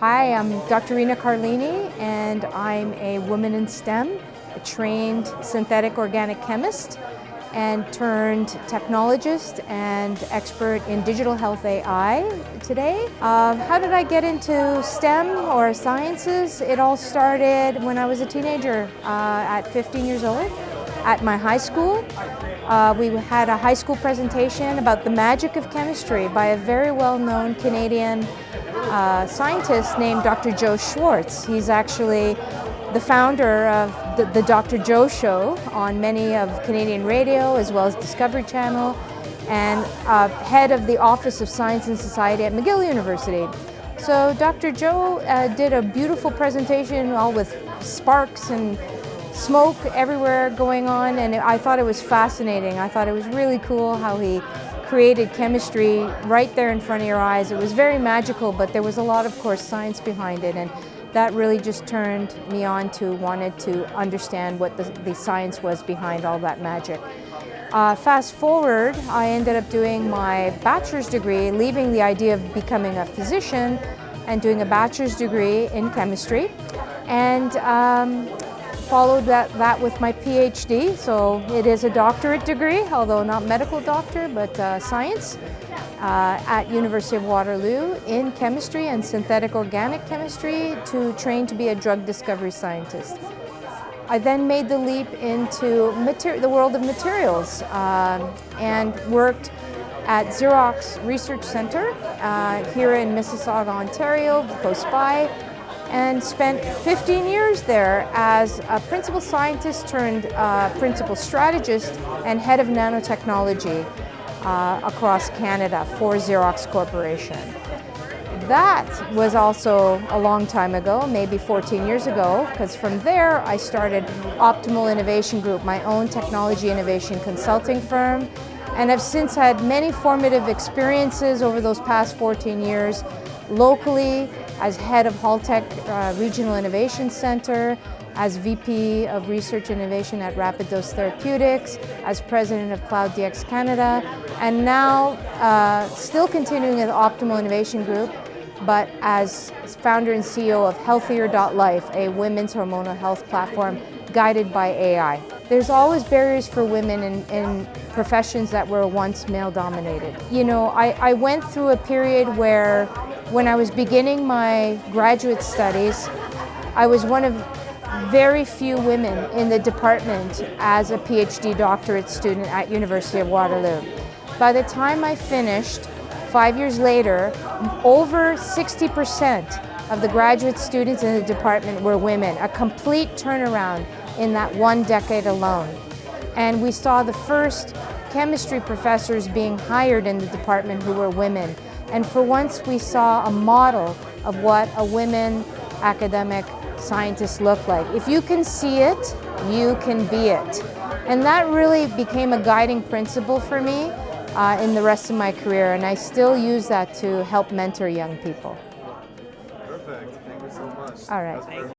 Hi, I'm Dr. Rina Carlini, and I'm a woman in STEM, a trained synthetic organic chemist, and turned technologist and expert in digital health AI today. How did I get into STEM or sciences? It all started when I was a teenager at 15 years old at my high school. We had a high school presentation about the magic of chemistry by a very well-known Canadian scientist named Dr. Joe Schwarcz. He's actually the founder of the Dr. Joe Show on many of Canadian radio as well as Discovery Channel, and head of the Office of Science and Society at McGill University. So Dr. Joe did a beautiful presentation all with sparks and smoke everywhere going on, and I thought it was fascinating. I thought it was really cool how he created chemistry right there in front of your eyes. It was very magical, but there was a lot, of course, science behind it, and that really just turned me on to wanted to understand what the science was behind all that magic. Fast forward, I ended up doing my bachelor's degree, leaving the idea of becoming a physician and doing a bachelor's degree in chemistry, and followed that with my PhD. So it is a doctorate degree, although not medical doctor, but science at University of Waterloo in chemistry and synthetic organic chemistry to train to be a drug discovery scientist. I then made the leap into the world of materials and worked at Xerox Research Center here in Mississauga, Ontario, close by, and spent 15 years there as a principal scientist turned principal strategist and head of nanotechnology across Canada for Xerox Corporation. That was also a long time ago, maybe 14 years ago, because from there I started Optimal Innovation Group, my own technology innovation consulting firm, and have since had many formative experiences over those past 14 years locally as head of Haltech Regional Innovation Center, as VP of Research Innovation at Rapid Dose Therapeutics, as president of Cloud DX Canada, and now still continuing at Optimal Innovation Group, but as founder and CEO of Healthier.life, a women's hormonal health platform guided by AI. There's always barriers for women in professions that were once male-dominated. You know, I went through a period where when I was beginning my graduate studies, I was one of very few women in the department as a PhD doctorate student at University of Waterloo. By the time I finished, 5 years later, over 60% of the graduate students in the department were women, a complete turnaround in that one decade alone. And we saw the first chemistry professors being hired in the department who were women. And for once we saw a model of what a women academic scientist look like. If you can see it, you can be it. And that really became a guiding principle for me in the rest of my career, and I still use that to help mentor young people. Perfect. Thank you so much. All right.